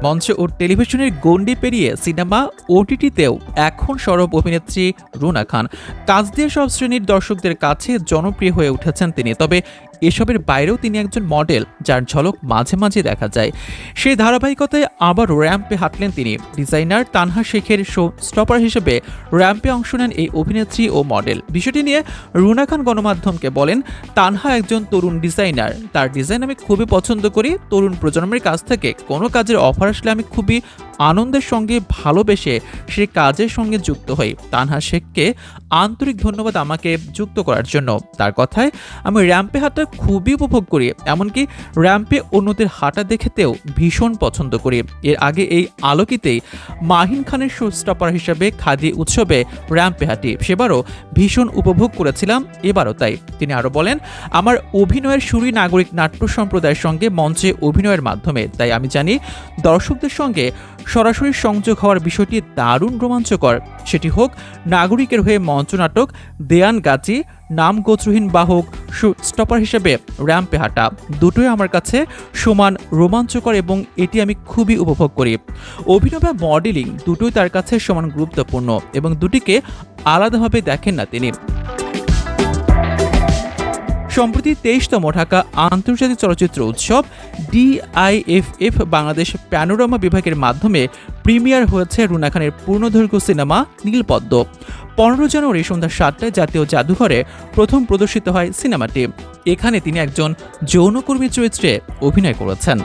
মঞ্চ ও টেলিভিশনের গণ্ডি পেরিয়ে সিনেমা ওটিটিতেও এখন সরব অভিনেত্রী রুনা খান। কাজ দিয়ে সব শ্রেণীর দর্শকদের কাছে জনপ্রিয় হয়ে উঠেছেন তিনি। তবে এসবের বাইরেও তিনি একজন মডেল, যার ঝলক মাঝে মাঝে দেখা যায়। সেই ধারাবাহিকতায় আবার র্যাম্পে হাঁটলেন তিনি। ডিজাইনার তানহা শেখের শো স্টপার হিসেবে র্যাম্পে অংশ নেন এই অভিনেত্রী ও মডেল। বিষয়টি নিয়ে রুনা খান গণমাধ্যমকে বলেন, তানহা একজন তরুণ ডিজাইনার, তার ডিজাইন আমি খুবই পছন্দ করি। তরুণ প্রজন্মের কাছ থেকে কোনো কাজের অফার আসলে আমি খুবই আনন্দের সঙ্গে ভালোবেসে সে কাজের সঙ্গে যুক্ত হই। তানহা শেখকে আন্তরিক ধন্যবাদ আমাকে যুক্ত করার জন্য। তার কথায় আমি র্যাম্পে হাঁটা খুবই উপভোগ করি, এমনকি র্যাম্পে অন্যদের হাঁটা দেখতেও ভীষণ পছন্দ করি। এর আগে এই আলোকিতেই মাহিন খানের শো স্টপার হিসেবে খাদি উৎসবে র্যাম্পে হাঁটি, সেবারও ভীষণ উপভোগ করেছিলাম, এবারও তাই। তিনি আরও বলেন, আমার অভিনয়ের শুরুই নাগরিক নাট্য সম্প্রদায়ের সঙ্গে মঞ্চে অভিনয়ের মাধ্যমে, তাই আমি জানি দর্শকদের সঙ্গে সরাসরি সংযোগ হওয়ার বিষয়টি দারুণ রোমাঞ্চকর। সেটি হোক নাগরিকের হয়ে মঞ্চনাটক, দেয়ান গাজী, নাম গোত্রহীন বাহক, স্টপার হিসেবে র্যাম্পে হাঁটা, দুটোই আমার কাছে সমান রোমাঞ্চকর এবং এটি আমি খুবই উপভোগ করি। অভিনয় বা মডেলিং দুটোই তার কাছে সমান গুরুত্বপূর্ণ এবং দুটিকে আলাদাভাবে দেখেন না তিনি। সম্প্রতি 23তম ঢাকা আন্তর্জাতিক চলচ্চিত্র উৎসব DIFF বাংলাদেশ প্যানোরামা বিভাগের মাধ্যমে প্রিমিয়ার হয়েছে রুনা খানের পূর্ণদৈর্ঘ্য সিনেমা নীলপদ্ম। 15 জানুয়ারি সন্ধ্যা 7টায় জাতীয় জাদুঘরে প্রথম প্রদর্শিত হয় সিনেমাটি। এখানে তিনি একজন যৌনকর্মী চরিত্রে অভিনয় করেছেন।